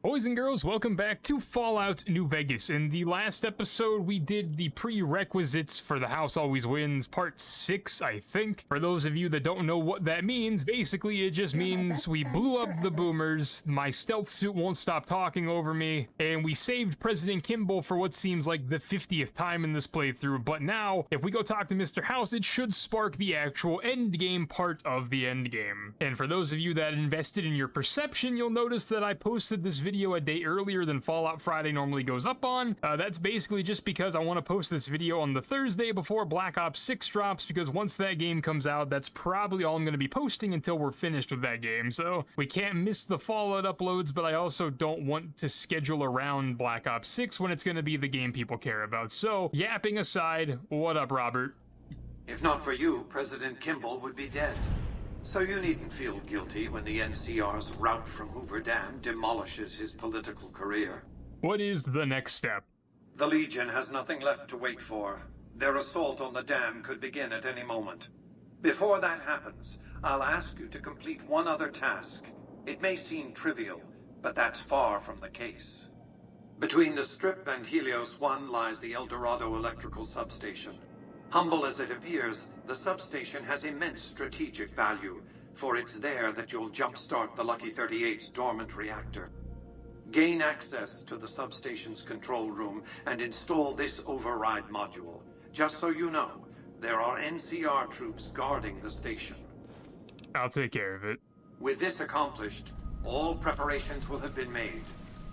Boys and girls, welcome back to Fallout New Vegas. In the last episode, we did the prerequisites for The House Always Wins, part 6, I think. For those of you that don't know what that means, basically it just means we blew up the boomers, my stealth suit won't stop talking over me, and we saved President Kimball for what seems like the 50th time in this playthrough. But now, if we go talk to Mr. House, it should spark the actual endgame part of the endgame. And for those of you that invested in your perception, you'll notice that I posted this video a day earlier than Fallout Friday normally goes up on. That's basically just because I want to post this video on the Thursday before Black Ops 6 drops, because once that game comes out, that's probably all I'm going to be posting until we're finished with that game. So we can't miss the Fallout uploads, but I also don't want to schedule around Black Ops 6 when it's going to be the game people care about. So yapping aside, what up, Robert? If not for you, President Kimball would be dead. So you needn't feel guilty when the NCR's rout from Hoover Dam demolishes his political career. What is the next step? The Legion has nothing left to wait for. Their assault on the dam could begin at any moment. Before that happens, I'll ask you to complete one other task. It may seem trivial, but that's far from the case. Between the Strip and Helios 1 lies the El Dorado electrical substation. Humble as it appears, the substation has immense strategic value, for it's there that you'll jumpstart the Lucky 38's dormant reactor. Gain access to the substation's control room and install this override module. Just so you know, there are NCR troops guarding the station. I'll take care of it. With this accomplished, all preparations will have been made.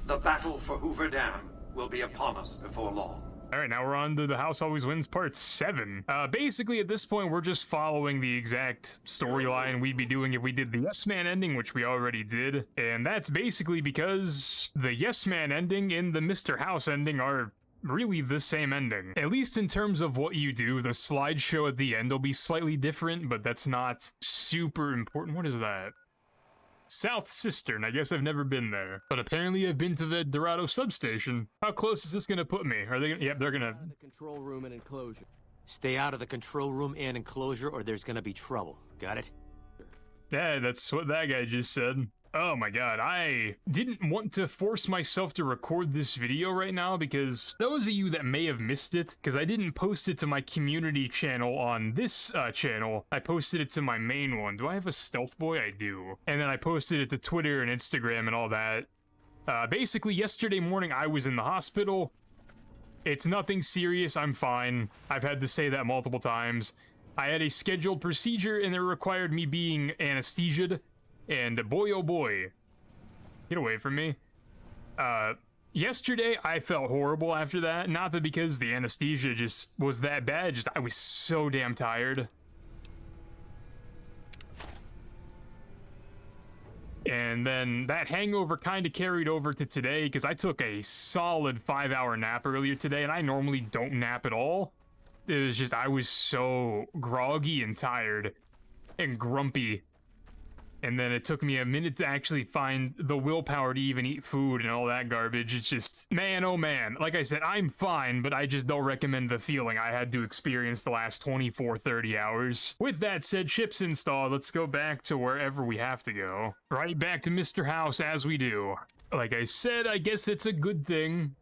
The battle for Hoover Dam will be upon us before long. Alright, now we're on to The House Always Wins Part 7. Basically, at this point, we're just following the exact storyline we'd be doing if we did the Yes Man ending, which we already did. And that's basically because the Yes Man ending and the Mr. House ending are really the same ending. At least in terms of what you do. The slideshow at the end will be slightly different, but that's not super important. What is that? South Cistern. I guess I've never been there, but apparently I've been to the Dorado substation. How close is this gonna put me? Are they gonna, yep, they're gonna... The control room and enclosure. Stay out of the control room and enclosure or there's gonna be trouble. Got it? Yeah, that's what that guy just said. Oh my god, I didn't want to force myself to record this video right now because those of you that may have missed it, because I didn't post it to my community channel on this channel, I posted it to my main one. Do I have a stealth boy? I do. And then I posted it to Twitter and Instagram and all that. Basically, yesterday morning I was in the hospital. It's nothing serious, I'm fine. I've had to say that multiple times. I had a scheduled procedure and it required me being anesthesiaed. And boy, oh boy, get away from me. Yesterday, I felt horrible after that. Not that because the anesthesia just was that bad, just I was so damn tired. And then that hangover kind of carried over to today because I took a solid 5-hour nap earlier today, and I normally don't nap at all. It was just, I was so groggy and tired and grumpy. And then it took me a minute to actually find the willpower to even eat food and all that garbage. It's just, man, oh man. Like I said, I'm fine, but I just don't recommend the feeling I had to experience the last 24, 30 hours. With that said, ships installed. Let's go back to wherever we have to go. Right back to Mr. House as we do. Like I said, I guess it's a good thing,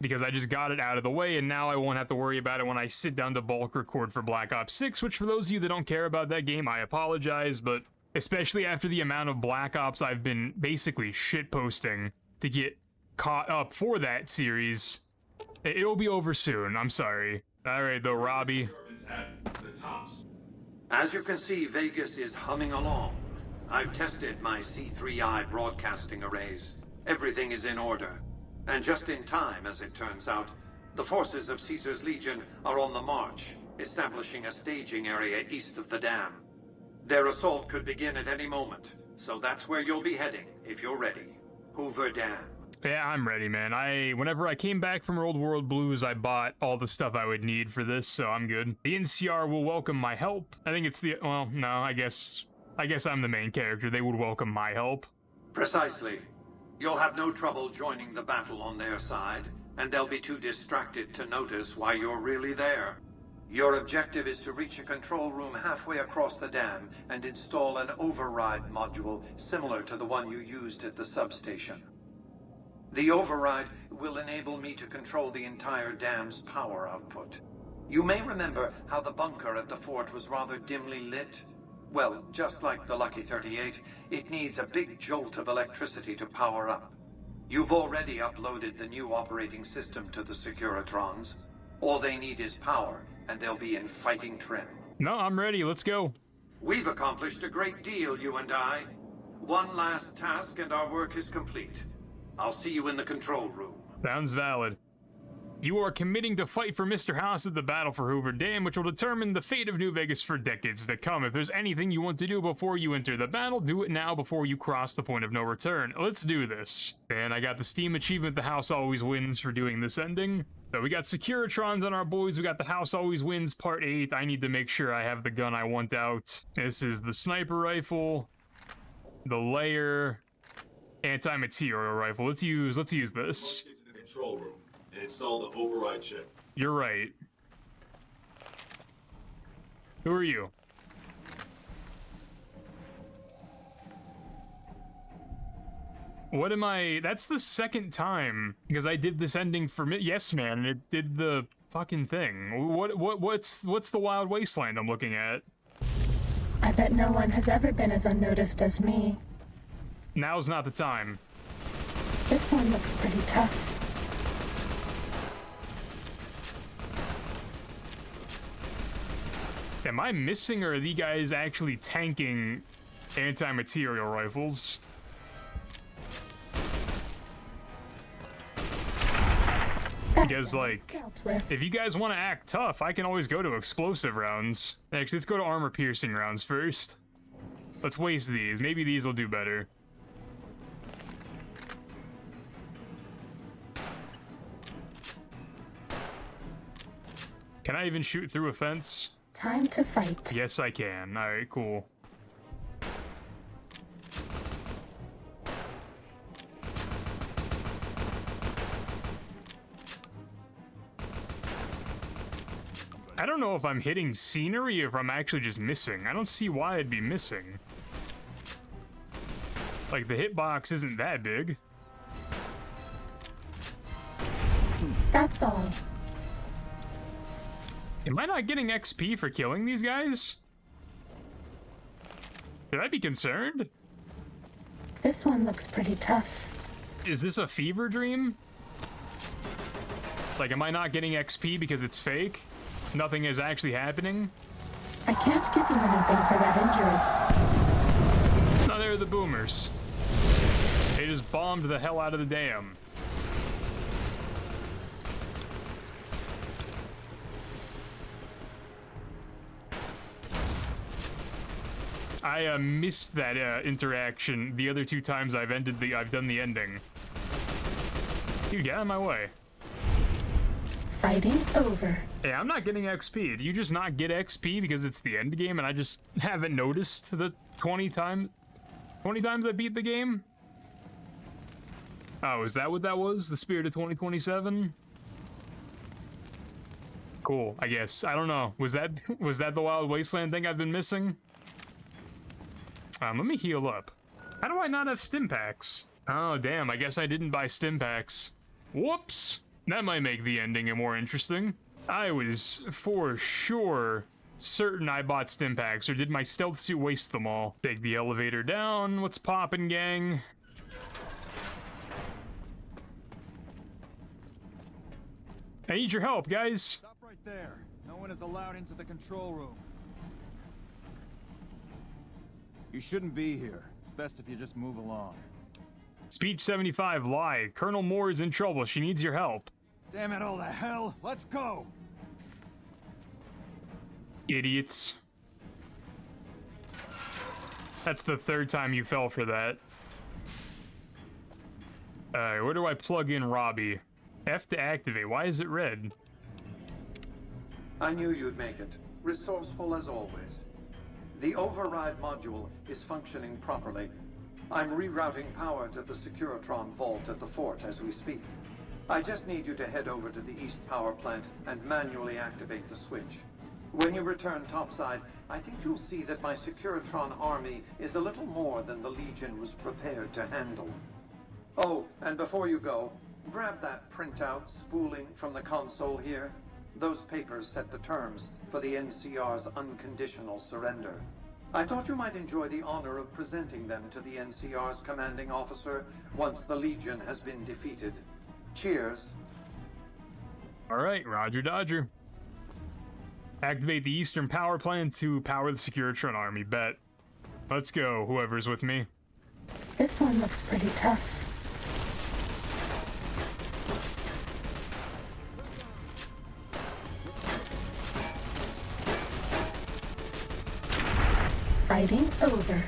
because I just got it out of the way, and now I won't have to worry about it when I sit down to bulk record for Black Ops 6, which for those of you that don't care about that game, I apologize, but especially after the amount of Black Ops I've been basically shitposting to get caught up for that series, it'll be over soon. I'm sorry. Alright though, Robbie. As you can see, Vegas is humming along. I've tested my C3I broadcasting arrays. Everything is in order. And just in time, as it turns out, the forces of Caesar's Legion are on the march, establishing a staging area east of the dam. Their assault could begin at any moment, so that's where you'll be heading, if you're ready. Hoover Dam. Yeah, I'm ready, man. Whenever I came back from Old World Blues, I bought all the stuff I would need for this, so I'm good. The NCR will welcome my help. I think it's the, well, no, I guess I'm the main character. They would welcome my help. Precisely. You'll have no trouble joining the battle on their side, and they'll be too distracted to notice why you're really there. Your objective is to reach a control room halfway across the dam and install an override module similar to the one you used at the substation. The override will enable me to control the entire dam's power output. You may remember how the bunker at the fort was rather dimly lit? Well, just like the Lucky 38, it needs a big jolt of electricity to power up. You've already uploaded the new operating system to the Securitrons. All they need is power, and they'll be in fighting trim. No, I'm ready. Let's go. We've accomplished a great deal, you and I. One last task and our work is complete. I'll see you in the control room. Sounds valid. You are committing to fight for Mr. House at the Battle for Hoover Dam, which will determine the fate of New Vegas for decades to come. If there's anything you want to do before you enter the battle, do it now before you cross the point of no return. Let's do this. And I got the Steam achievement, The House Always Wins, for doing this ending. So we got Securitrons on our boys, we got The House Always Wins Part 8. I need to make sure I have the gun I want out. This is the sniper rifle, the layer, anti-material rifle. Let's use this. Get to the control room and install the override chip. You're right. Who are you? What am I? That's the second time, because I did this ending for Yes Man, and it did the fucking thing. What's the Wild Wasteland I'm looking at? I bet no one has ever been as unnoticed as me. Now's not the time. This one looks pretty tough. Am I missing, or are these guys actually tanking anti-material rifles? Because, like, if you guys want to act tough, I can always go to explosive rounds. Actually, let's go to armor-piercing rounds first. Let's waste these. Maybe these will do better. Can I even shoot through a fence? Time to fight. Yes, I can. Alright, cool. I don't know if I'm hitting scenery or if I'm actually just missing. I don't see why I'd be missing. Like, the hitbox isn't that big. That's all. Am I not getting XP for killing these guys? Should I be concerned? This one looks pretty tough. Is this a fever dream? Like, am I not getting XP because it's fake? Nothing is actually happening? I can't give you anything for that injury. No, they're the boomers. They just bombed the hell out of the dam. I missed that interaction the other two times I've done the ending. Dude, get out of my way. Fighting over. Hey, I'm not getting XP. Do you just not get XP because it's the end game and I just haven't noticed the 20 times I beat the game? Oh, is that what that was? The Spirit of 2027? Cool, I guess. I don't know. Was that the Wild Wasteland thing I've been missing? Let me heal up. How do I not have stim packs? Oh, damn, I guess I didn't buy stim packs. Whoops! That might make the ending more interesting. I was for sure certain I bought stim packs, or did my stealth suit waste them all? Take the elevator down. What's poppin', gang? I need your help, guys. Stop right there. No one is allowed into the control room. You shouldn't be here. It's best if you just move along. Speech 75, lie. Colonel Moore is in trouble. She needs your help. Damn it all to hell. Let's go. Idiots. That's the third time you fell for that. Alright, where do I plug in Robbie? F to activate. Why is it red? I knew you'd make it. Resourceful as always. The override module is functioning properly. I'm rerouting power to the Securitron vault at the fort as we speak. I just need you to head over to the East Power Plant and manually activate the switch. When you return topside, I think you'll see that my Securitron army is a little more than the Legion was prepared to handle. Oh, and before you go, grab that printout spooling from the console here. Those papers set the terms for the NCR's unconditional surrender. I thought you might enjoy the honor of presenting them to the NCR's commanding officer once the Legion has been defeated. Cheers. All right, Roger Dodger. Activate the Eastern Power Plant to power the Securitron Army. Bet. Let's go, whoever's with me. This one looks pretty tough. Fighting over.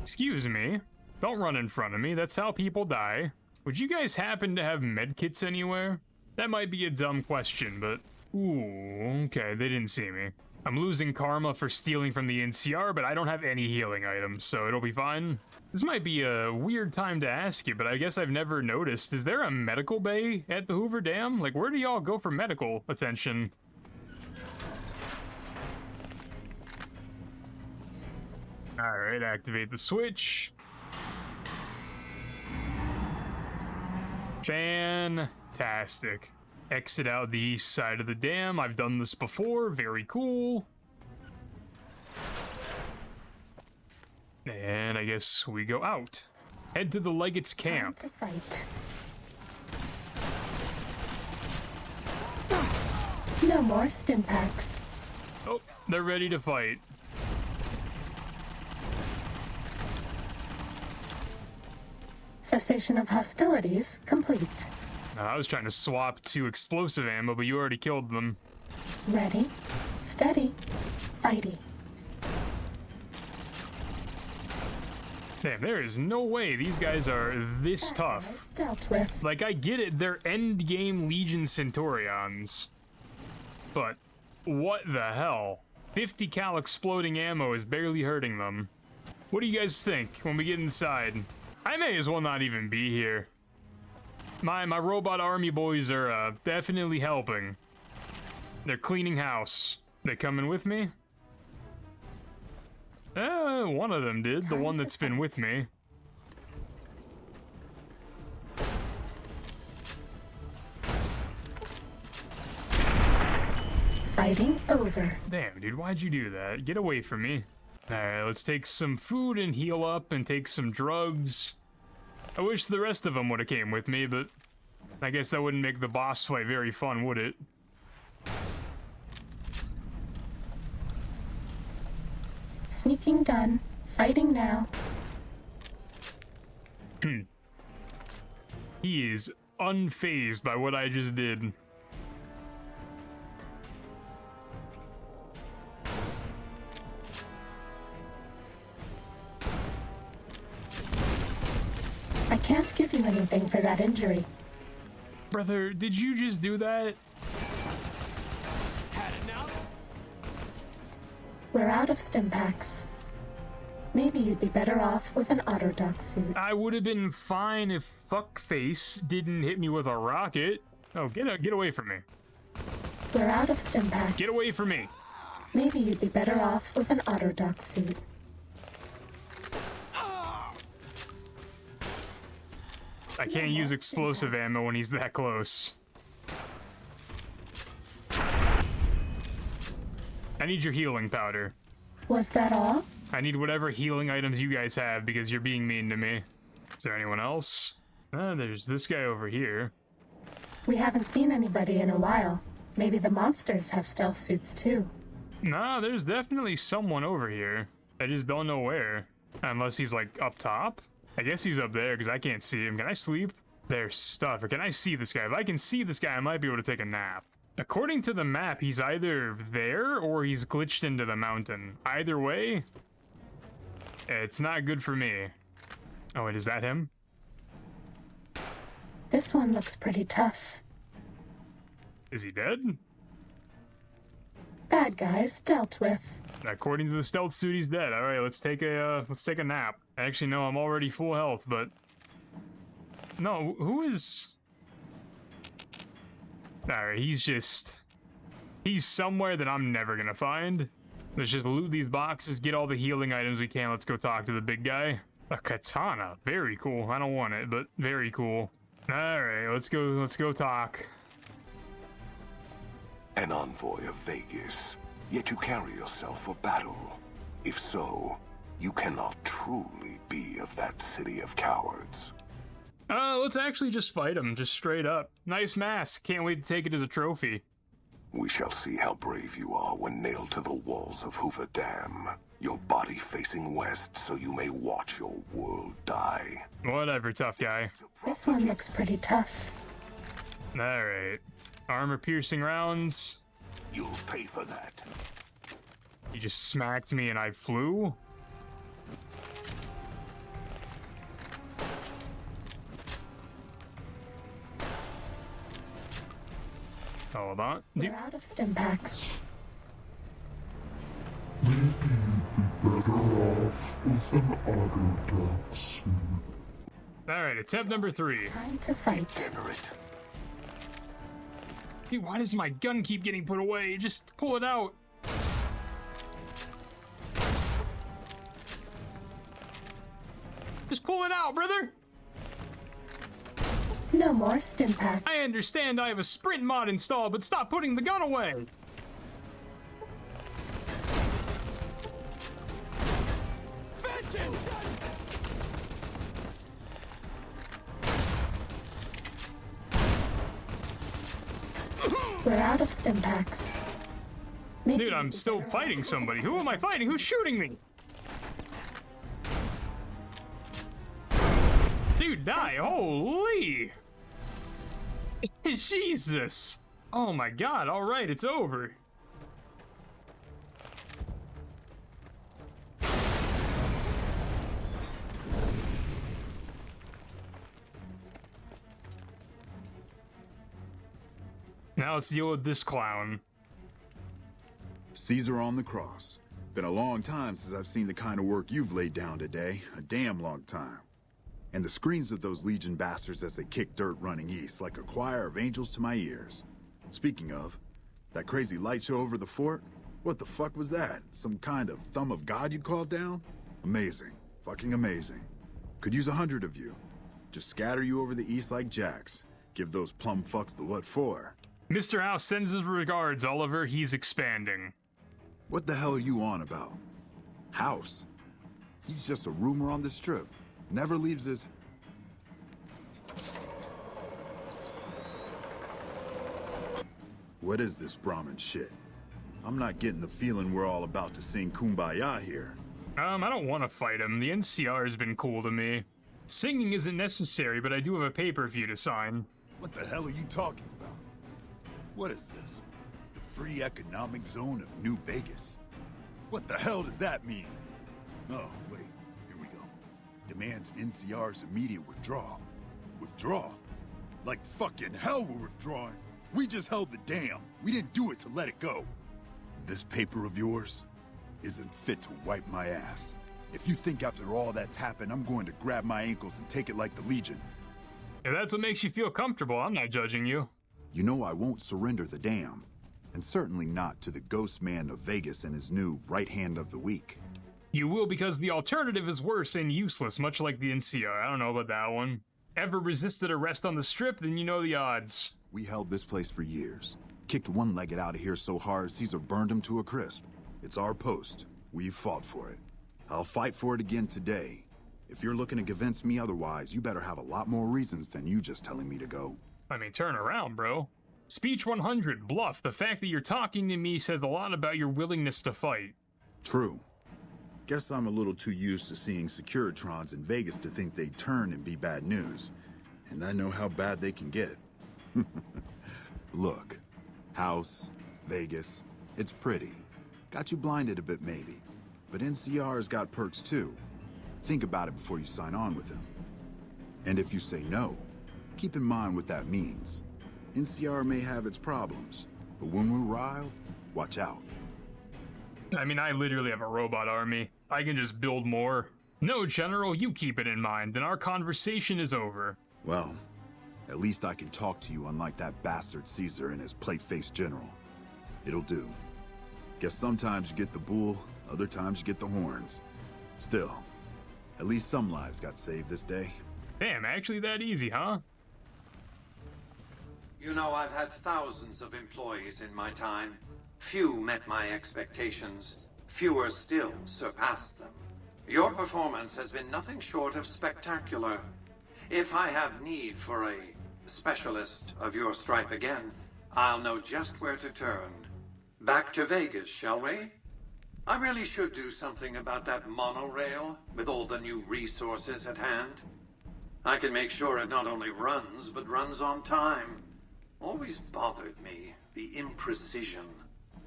Excuse me. Don't run in front of me. That's how people die. Would you guys happen to have medkits anywhere? That might be a dumb question, but... Ooh, okay, they didn't see me. I'm losing karma for stealing from the NCR, but I don't have any healing items, so it'll be fine. This might be a weird time to ask you, but I guess I've never noticed. Is there a medical bay at the Hoover Dam? Like, where do y'all go for medical attention? Alright, activate the switch. Fantastic. Exit out the east side of the dam. I've done this before. Very cool. And I guess we go out. Head to the Legate's camp. Time to fight. No more stim packs. Oh, they're ready to fight. Cessation of hostilities complete. I was trying to swap to explosive ammo, but you already killed them. Ready, steady, fighting. Damn, there is no way these guys are this tough. Dealt with. Like, I get it, they're endgame Legion Centurions. But, what the hell? 50 cal exploding ammo is barely hurting them. What do you guys think when we get inside? I may as well not even be here. My robot army boys are definitely helping. They're cleaning house. They coming with me? One of them did. The one that's been with me. Fighting over. Damn, dude, why'd you do that? Get away from me. Alright, let's take some food and heal up and take some drugs. I wish the rest of them would have came with me, but I guess that wouldn't make the boss fight very fun, would it? Sneaking done. Fighting now. He is unfazed by what I just did. I can't give you anything for that injury. Brother, did you just do that? We're out of stim packs. Maybe you'd be better off with an autodoc suit. I would have been fine if fuckface didn't hit me with a rocket. Oh, get away from me. We're out of stim packs. Get away from me. Maybe you'd be better off with an autodoc suit. I can't use explosive ammo when he's that close. I need your healing powder. Was that all? I need whatever healing items you guys have because you're being mean to me. Is there anyone else? There's this guy over here. We haven't seen anybody in a while. Maybe the monsters have stealth suits too. Nah, there's definitely someone over here. I just don't know where. Unless he's like up top? I guess he's up there because I can't see him. Can I sleep? There's stuff. Or can I see this guy? If I can see this guy, I might be able to take a nap. According to the map, he's either there or he's glitched into the mountain. Either way, it's not good for me. Oh, wait, is that him? This one looks pretty tough. Is he dead? Bad guys dealt with. According to the stealth suit, he's dead. All right, let's take a nap. Actually, no, I'm already full health, but no, who is? All right, he's somewhere that I'm never gonna find. Let's just loot these boxes, get all the healing items we can. Let's go talk to the big guy. A katana. Very cool. I don't want it, but very cool. Alright, let's go talk. An envoy of Vegas, yet you carry yourself for battle. If so, you cannot truly be of that city of cowards. Let's actually just fight him, just straight up. Nice mask. Can't wait to take it as a trophy. We shall see how brave you are when nailed to the walls of Hoover Dam. Your body facing west so you may watch your world die. Whatever, tough guy. This one looks pretty tough. Alright. Armor-piercing rounds. You'll pay for that. You just smacked me and I flew? Hold on. We're out of stim packs. Alright, attempt number 3. Time to fight. Degenerate. Dude, why does my gun keep getting put away? Just pull it out. Just pull it out, brother! No more stim packs. I understand I have a sprint mod installed, but stop putting the gun away! We're out of stim packs. Maybe Dude, I'm still fighting somebody. Who am I fighting? Who's shooting me? Dude, die. Holy! Jesus! Oh my god, alright, it's over. Now let's deal with this clown. Caesar on the cross. Been a long time since I've seen the kind of work you've laid down today. A damn long time. And the screams of those Legion bastards as they kick dirt running east like a choir of angels to my ears. Speaking of, that crazy light show over the fort? What the fuck was that? Some kind of thumb of God you'd called down? Amazing. Fucking amazing. Could use 100 of you. Just scatter you over the east like jacks. Give those plum fucks the what for. Mr. House sends his regards, Oliver. He's expanding. What the hell are you on about? House? He's just a rumor on the strip. Never leaves his... What is this Brahmin shit? I'm not getting the feeling we're all about to sing Kumbaya here. I don't want to fight him. The NCR has been cool to me. Singing isn't necessary, but I do have a paper for you to sign. What the hell are you talking about? What is this? The free economic zone of New Vegas? What the hell does that mean? Oh, wait, here we go. Demands NCR's immediate withdrawal. Withdraw? Like fucking hell we're withdrawing. We just held the dam. We didn't do it to let it go. This paper of yours isn't fit to wipe my ass. If you think after all that's happened, I'm going to grab my ankles and take it like the Legion. If that's what makes you feel comfortable, I'm not judging you. You know I won't surrender the dam. And certainly not to the ghost man of Vegas and his new right hand of the week. You will because the alternative is worse and useless, much like the NCR. I don't know about that one. Ever resisted arrest on the strip, then you know the odds. We held this place for years. Kicked one-legged out of here so hard, Caesar burned him to a crisp. It's our post. We've fought for it. I'll fight for it again today. If you're looking to convince me otherwise, you better have a lot more reasons than you just telling me to go. I mean, turn around, bro. Speech 100, bluff. The fact that you're talking to me says a lot about your willingness to fight. True. Guess I'm a little too used to seeing Securitrons in Vegas to think they'd turn and be bad news. And I know how bad they can get. Look, House, Vegas, it's pretty. Got you blinded a bit maybe. But NCR's got perks too. Think about it before you sign on with him. And if you say no, keep in mind what that means. NCR may have its problems, but when we're riled, watch out. I mean, I literally have a robot army. I can just build more. No, General, you keep it in mind, then our conversation is over. Well, at least I can talk to you unlike that bastard Caesar and his plate-faced general. It'll do. Guess sometimes you get the bull, other times you get the horns. Still, At least some lives got saved this day. Damn, actually that easy, huh? You know, I've had thousands of employees in my time. Few met my expectations. Fewer still surpassed them. Your performance has been nothing short of spectacular. If I have need for a specialist of your stripe again, I'll know just where to turn. Back to Vegas, shall we? I really should do something about that monorail with all the new resources at hand. I can make sure it not only runs, but runs on time. Always bothered me, the imprecision.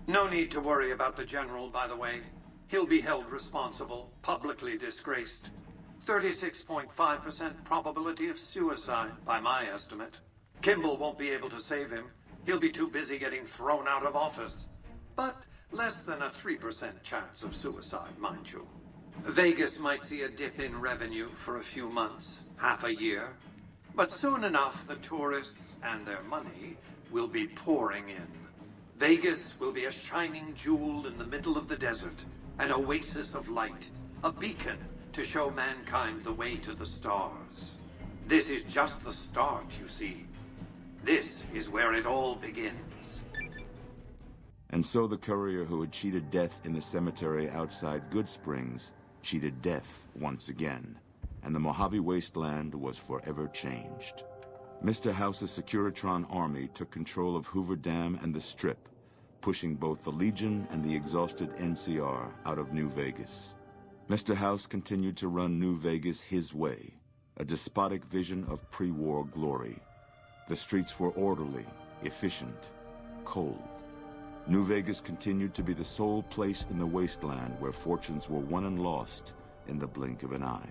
No need to worry about the General, by the way. He'll be held responsible, publicly disgraced. 36.5% probability of suicide, by my estimate. Kimball won't be able to save him. He'll be too busy getting thrown out of office. But less than a 3% chance of suicide, mind you. Vegas might see a dip in revenue for a few months, half a year. But soon enough, the tourists and their money will be pouring in. Vegas will be a shining jewel in the middle of the desert, an oasis of light, a beacon to show mankind the way to the stars. This is just the start, you see. This is where it all begins. And so the courier who had cheated death in the cemetery outside Good Springs cheated death once again, and the Mojave Wasteland was forever changed. Mr. House's Securitron army took control of Hoover Dam and the Strip, pushing both the Legion and the exhausted NCR out of New Vegas. Mr. House continued to run New Vegas his way, a despotic vision of pre-war glory. The streets were orderly, efficient, cold. New Vegas continued to be the sole place in the wasteland where fortunes were won and lost in the blink of an eye.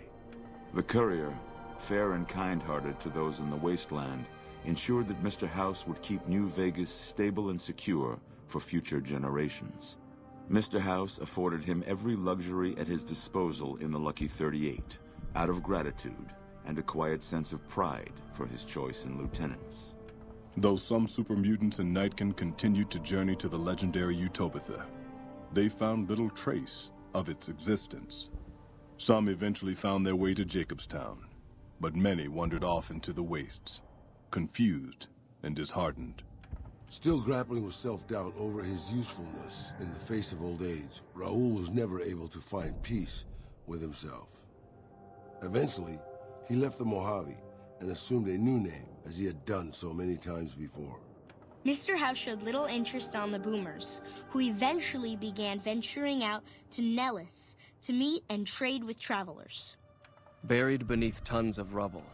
The courier, fair and kind-hearted to those in the wasteland, ensured that Mr. House would keep New Vegas stable and secure for future generations. Mr. House afforded him every luxury at his disposal in the Lucky 38, out of gratitude and a quiet sense of pride for his choice in lieutenants. Though some super mutants in Nightkin continued to journey to the legendary Utopia, they found little trace of its existence. Some eventually found their way to Jacobstown, but many wandered off into the wastes, confused and disheartened. Still grappling with self-doubt over his usefulness in the face of old age, Raoul was never able to find peace with himself. Eventually, he left the Mojave and assumed a new name, as he had done so many times before. Mr. House showed little interest on the Boomers, who eventually began venturing out to Nellis to meet and trade with travelers. Buried beneath tons of rubble,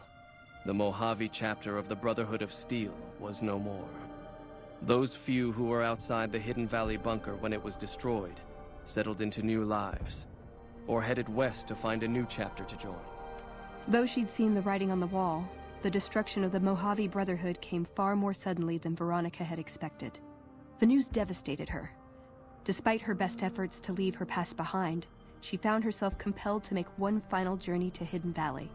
the Mojave chapter of the Brotherhood of Steel was no more. Those few who were outside the Hidden Valley bunker when it was destroyed settled into new lives, or headed west to find a new chapter to join. Though she'd seen the writing on the wall, the destruction of the Mojave Brotherhood came far more suddenly than Veronica had expected. The news devastated her. Despite her best efforts to leave her past behind, she found herself compelled to make one final journey to Hidden Valley.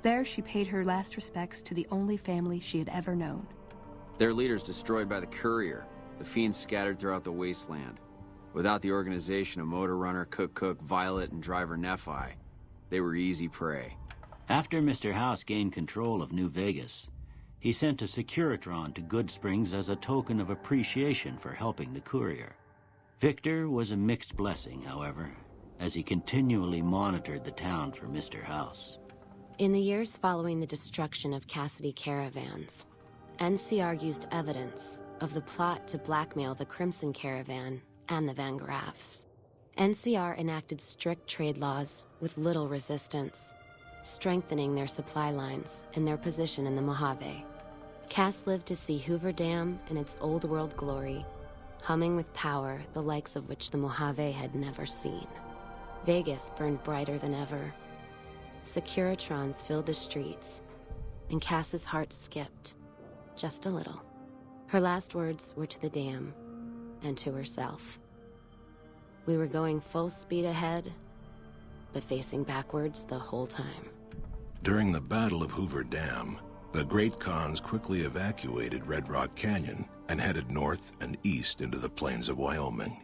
There, she paid her last respects to the only family she had ever known. Their leaders destroyed by the courier, the fiends scattered throughout the wasteland. Without the organization of Motor Runner, Cook, Violet, and Driver Nephi, they were easy prey. After Mr. House gained control of New Vegas, he sent a Securitron to Good Springs as a token of appreciation for helping the courier. Victor was a mixed blessing, however, as he continually monitored the town for Mr. House. In the years following the destruction of Cassidy caravans, NCR used evidence of the plot to blackmail the Crimson Caravan and the Van Graffs. NCR enacted strict trade laws with little resistance, strengthening their supply lines and their position in the Mojave. Cass lived to see Hoover Dam in its old world glory, humming with power the likes of which the Mojave had never seen. Vegas burned brighter than ever. Securitrons filled the streets, and Cass's heart skipped, just a little. Her last words were to the dam, and to herself. We were going full speed ahead, but facing backwards the whole time. During the Battle of Hoover Dam, the Great Khans quickly evacuated Red Rock Canyon and headed north and east into the plains of Wyoming.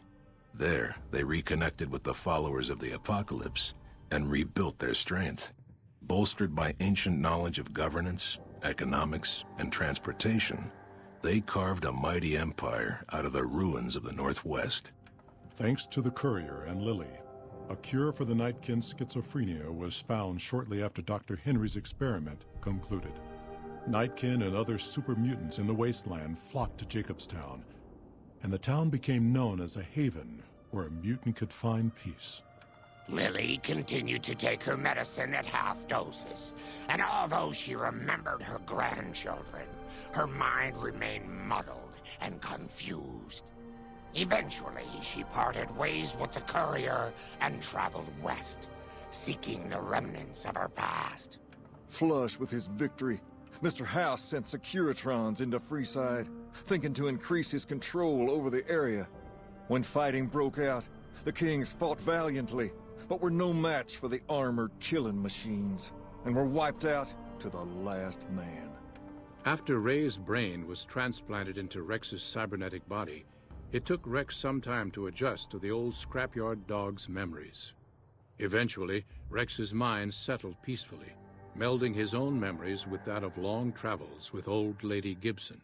There, they reconnected with the followers of the Apocalypse and rebuilt their strength. Bolstered by ancient knowledge of governance, economics, and transportation, they carved a mighty empire out of the ruins of the Northwest. Thanks to the Courier and Lily, a cure for the Nightkin's schizophrenia was found shortly after Dr. Henry's experiment concluded. Nightkin and other super mutants in the wasteland flocked to Jacobstown, and the town became known as a haven where a mutant could find peace. Lily continued to take her medicine at half doses, and although she remembered her grandchildren, her mind remained muddled and confused. Eventually, she parted ways with the Courier and traveled west, seeking the remnants of her past. Flush with his victory, Mr. House sent Securitrons into Freeside, thinking to increase his control over the area. When fighting broke out, the Kings fought valiantly, but were no match for the armored killing machines, and were wiped out to the last man. After Ray's brain was transplanted into Rex's cybernetic body, it took Rex some time to adjust to the old scrapyard dog's memories. Eventually, Rex's mind settled peacefully, melding his own memories with that of long travels with old Lady Gibson.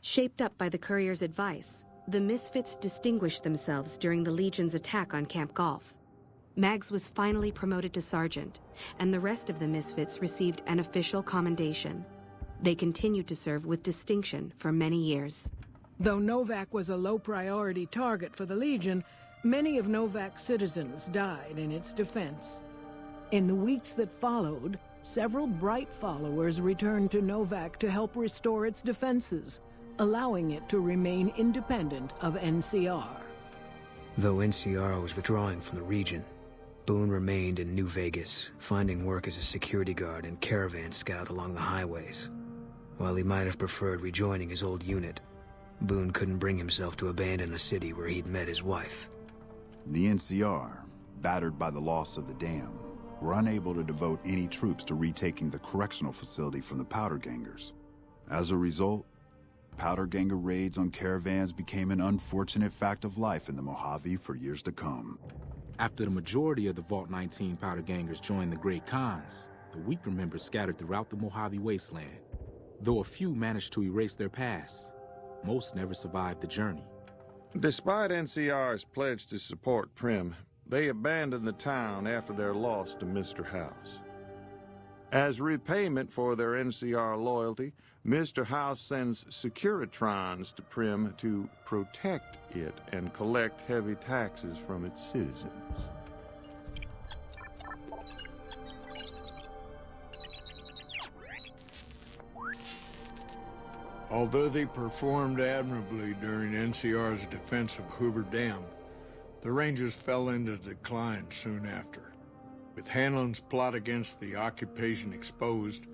Shaped up by the Courier's advice, the Misfits distinguished themselves during the Legion's attack on Camp Golf. Mags was finally promoted to sergeant, and the rest of the Misfits received an official commendation. They continued to serve with distinction for many years. Though Novak was a low-priority target for the Legion, many of Novak's citizens died in its defense. In the weeks that followed, several bright followers returned to Novak to help restore its defenses, allowing it to remain independent of NCR. Though NCR was withdrawing from the region, Boone remained in New Vegas, finding work as a security guard and caravan scout along the highways. While he might have preferred rejoining his old unit, Boone couldn't bring himself to abandon the city where he'd met his wife. The NCR, battered by the loss of the dam, were unable to devote any troops to retaking the correctional facility from the Powder Gangers. As a result, Powder Ganger raids on caravans became an unfortunate fact of life in the Mojave for years to come. After the majority of the Vault 19 Powder Gangers joined the Great Khans, the weaker members scattered throughout the Mojave wasteland. Though a few managed to erase their past, most never survived the journey. Despite NCR's pledge to support Prim, they abandoned the town after their loss to Mr. House. As repayment for their NCR loyalty, Mr. House sends Securitrons to Prim to protect it and collect heavy taxes from its citizens. Although they performed admirably during NCR's defense of Hoover Dam, the Rangers fell into decline soon after. With Hanlon's plot against the occupation exposed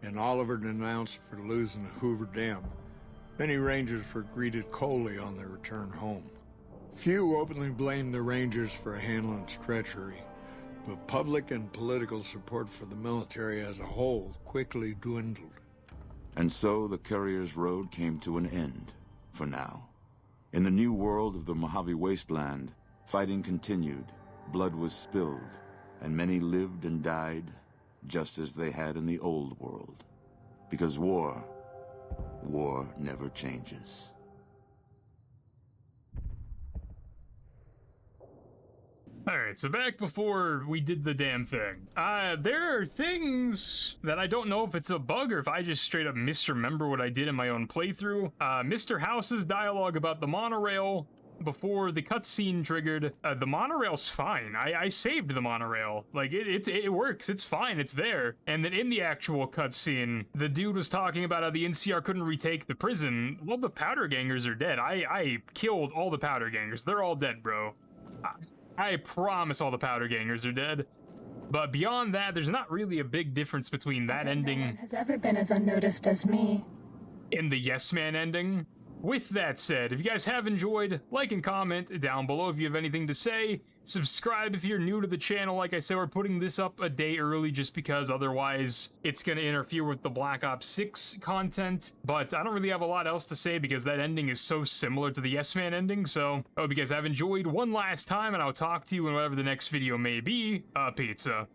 and Oliver denounced for losing Hoover Dam, many Rangers were greeted coldly on their return home. Few openly blamed the Rangers for Hanlon's treachery, but public and political support for the military as a whole quickly dwindled. And so the Courier's road came to an end, for now. In the new world of the Mojave Wasteland, fighting continued, blood was spilled, and many lived and died just as they had in the old world. Because war never changes. Alright, so back before we did the damn thing. There are things that I don't know if it's a bug or if I just straight up misremember what I did in my own playthrough. Mr. House's dialogue about the monorail before the cutscene triggered. The monorail's fine. I saved the monorail. Like, it works. It's fine. It's there. And then in the actual cutscene, the dude was talking about how the NCR couldn't retake the prison. Well, the Powder Gangers are dead. I killed all the Powder Gangers. They're all dead, bro. I promise all the Powder Gangers are dead. But beyond that, there's not really a big difference between that ending... No one has ever been as unnoticed as me. ...and the Yes Man ending. With that said, if you guys have enjoyed, like and comment down below if you have anything to say. Subscribe if you're new to the channel. Like I said, we're putting this up a day early just because otherwise it's going to interfere with the Black Ops 6 content. But I don't really have a lot else to say because that ending is so similar to the Yes Man ending. So I hope you guys have enjoyed one last time, and I'll talk to you in whatever the next video may be. Pizza.